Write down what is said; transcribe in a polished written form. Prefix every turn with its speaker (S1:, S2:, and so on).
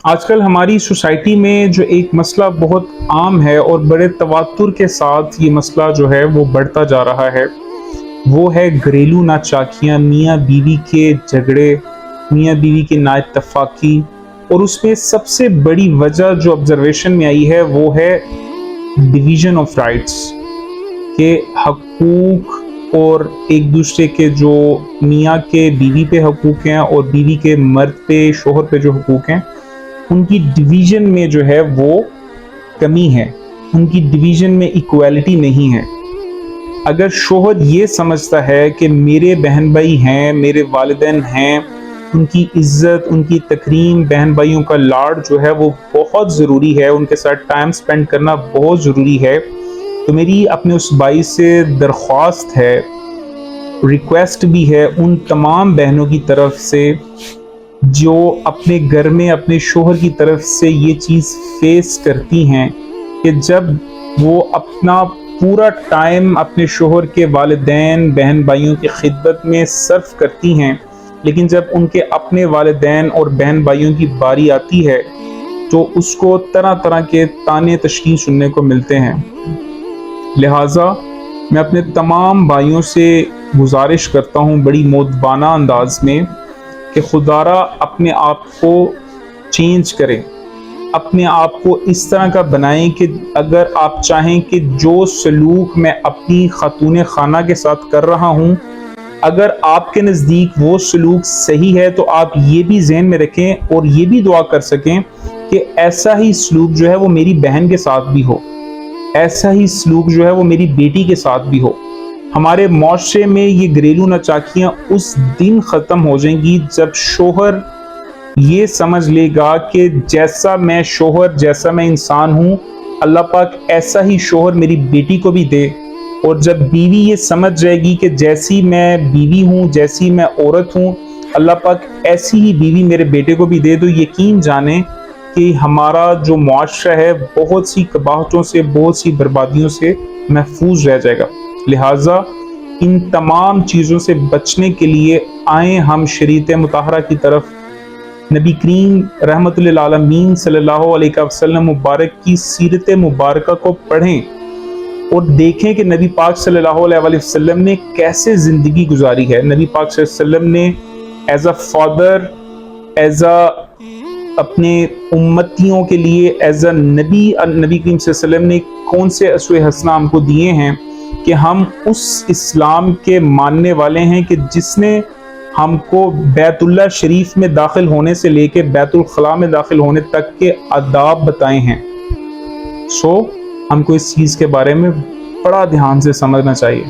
S1: آج کل ہماری سوسائٹی میں جو ایک مسئلہ بہت عام ہے اور بڑے تواتر کے ساتھ یہ مسئلہ جو ہے وہ بڑھتا جا رہا ہے، وہ ہے گھریلو ناچاکیاں، میاں بیوی کے جھگڑے، میاں بیوی کی نا اتفاقی۔ اور اس میں سب سے بڑی وجہ جو آبزرویشن میں آئی ہے وہ ہے ڈویژن آف رائٹس، کہ حقوق اور ایک دوسرے کے جو میاں کے بیوی پہ حقوق ہیں اور بیوی کے مرد پہ شوہر پہ جو حقوق ہیں، ان کی ڈویژن میں جو ہے وہ کمی ہے، ان کی ڈویژن میں ایکویلٹی نہیں ہے۔ اگر شوہر یہ سمجھتا ہے کہ میرے بہن بھائی ہیں، میرے والدین ہیں، ان کی عزت، ان کی تکریم، بہن بھائیوں کا لاڑ جو ہے وہ بہت ضروری ہے، ان کے ساتھ ٹائم سپینڈ کرنا بہت ضروری ہے، تو میری اپنے اس بھائی سے درخواست ہے، ریکویسٹ بھی ہے ان تمام بہنوں کی طرف سے جو اپنے گھر میں اپنے شوہر کی طرف سے یہ چیز فیس کرتی ہیں کہ جب وہ اپنا پورا ٹائم اپنے شوہر کے والدین بہن بھائیوں کی خدمت میں صرف کرتی ہیں، لیکن جب ان کے اپنے والدین اور بہن بھائیوں کی باری آتی ہے تو اس کو طرح طرح کے طعنے تشنیع سننے کو ملتے ہیں۔ لہٰذا میں اپنے تمام بھائیوں سے گزارش کرتا ہوں بڑی مؤدبانہ انداز میں کہ خدا را اپنے آپ کو چینج کریں، اپنے آپ کو اس طرح کا بنائیں کہ اگر آپ چاہیں کہ جو سلوک میں اپنی خاتون خانہ کے ساتھ کر رہا ہوں، اگر آپ کے نزدیک وہ سلوک صحیح ہے تو آپ یہ بھی ذہن میں رکھیں اور یہ بھی دعا کر سکیں کہ ایسا ہی سلوک جو ہے وہ میری بہن کے ساتھ بھی ہو، ایسا ہی سلوک جو ہے وہ میری بیٹی کے ساتھ بھی ہو۔ ہمارے معاشرے میں یہ گھریلو ناچاکیاں اس دن ختم ہو جائیں گی جب شوہر یہ سمجھ لے گا کہ جیسا میں شوہر، جیسا میں انسان ہوں، اللہ پاک ایسا ہی شوہر میری بیٹی کو بھی دے۔ اور جب بیوی یہ سمجھ جائے گی کہ جیسی میں بیوی ہوں، جیسی میں عورت ہوں، اللہ پاک ایسی ہی بیوی میرے بیٹے کو بھی دے، تو یقین جانیں کہ ہمارا جو معاشرہ ہے بہت سی قباحتوں سے، بہت سی بربادیوں سے محفوظ رہ جائے گا۔ لہٰذا ان تمام چیزوں سے بچنے کے لیے آئیں ہم شریعت مطہرہ کی طرف، نبی کریم رحمت للعالمین صلی اللہ علیہ وسلم مبارک کی سیرت مبارکہ کو پڑھیں اور دیکھیں کہ نبی پاک صلی اللہ علیہ وسلم نے کیسے زندگی گزاری ہے۔ نبی پاک صلی اللہ علیہ وسلم نے as a father, as a اپنے امتیوں کے لیے، ایز اے نبی کریم صلی اللہ علیہ وسلم نے کون سے اسوہ حسنہ ہم کو دیے ہیں کہ ہم اس اسلام کے ماننے والے ہیں کہ جس نے ہم کو بیت اللہ شریف میں داخل ہونے سے لے کے بیت الخلاء میں داخل ہونے تک کے آداب بتائے ہیں۔ ہم کو اس چیز کے بارے میں بڑا دھیان سے سمجھنا چاہیے۔